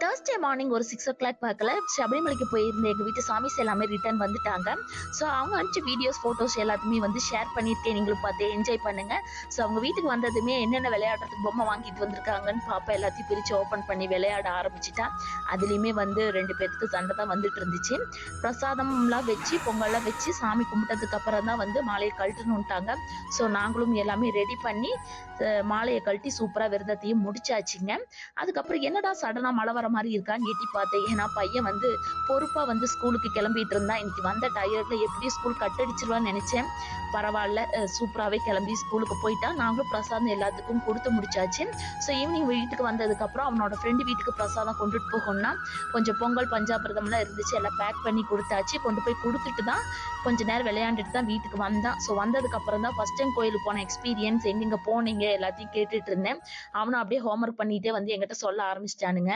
Thursday morning ஒரு 6 o'clock பார்க்கல சபரிமலைக்கு போயிருந்த எங்கள் வீட்டு சாமீஸ் எல்லாமே ரிட்டர்ன் வந்துட்டாங்க. ஸோ அவங்க அனுப்பிச்ச வீடியோஸ் ஃபோட்டோஸ் எல்லாத்தையுமே வந்து ஷேர் பண்ணியிருக்கேன். நீங்களும் பார்த்து என்ஜாய் பண்ணுங்க. ஸோ அவங்க வீட்டுக்கு வந்ததுமே என்னென்ன விளையாடுறதுக்கு பொம்மை வாங்கிட்டு வந்திருக்காங்கன்னு பாப்பா எல்லாத்தையும் பிரித்து ஓப்பன் பண்ணி விளையாட ஆரம்பிச்சிட்டா. அதுலேயுமே வந்து 2 பேருக்கு சண்டை தான் வந்துட்டு இருந்துச்சு. பிரசாதம்லாம் வச்சு பொங்கல்லாம் வச்சு சாமி கும்பிட்டதுக்கு அப்புறம் தான் வந்து மாலையை கழட்டணுன்ட்டாங்க. ஸோ நாங்களும் எல்லாமே ரெடி பண்ணி மாலையை கழட்டி சூப்பராக விரதத்தையும் முடிச்சாச்சுங்க. அதுக்கப்புறம் என்னடா சடனாக மழை வர மாதிரி இருக்கான்னு எட்டி பார்த்தேன். ஏன்னா பையன் வந்து பொறுப்பாக வந்து ஸ்கூலுக்கு கிளம்பிட்டு இருந்தான். இன்னைக்கு வந்த டயர்டில் எப்படி ஸ்கூல் கட்டடிச்சிருவான்னு நினச்சேன். பரவாயில்ல, சூப்பராகவே கிளம்பி ஸ்கூலுக்கு போயிட்டான். நாங்களும் பிரசாதம் எல்லாத்துக்கும் கொடுத்து முடிச்சாச்சு. ஸோ ஈவினிங் வீட்டுக்கு வந்ததுக்கப்புறம் அவனோட ஃப்ரெண்டு வீட்டுக்கு பிரசாதம் கொண்டுட்டு போகணும்னா கொஞ்சம் பொங்கல் பஞ்சாபிரதம்லாம் இருந்துச்சு, எல்லாம் பேக் பண்ணி கொடுத்தாச்சு. கொண்டு போய் கொடுத்துட்டு தான் கொஞ்ச நேரம் விளையாண்டுட்டு தான் வீட்டுக்கு வந்தான். ஸோ வந்ததுக்கப்புறம் தான் ஃபர்ஸ்ட் டைம் கோயிலுக்கு போன எக்ஸ்பீரியன்ஸ், எங்கெங்க போனீங்க எல்லாத்தையும் கேட்டுட்டு இருந்தேன். அவனும் அப்படியே ஹோம்ஒர்க் பண்ணிட்டே வந்து என்கிட்ட சொல்ல ஆரம்பிச்சிட்டானுங்க.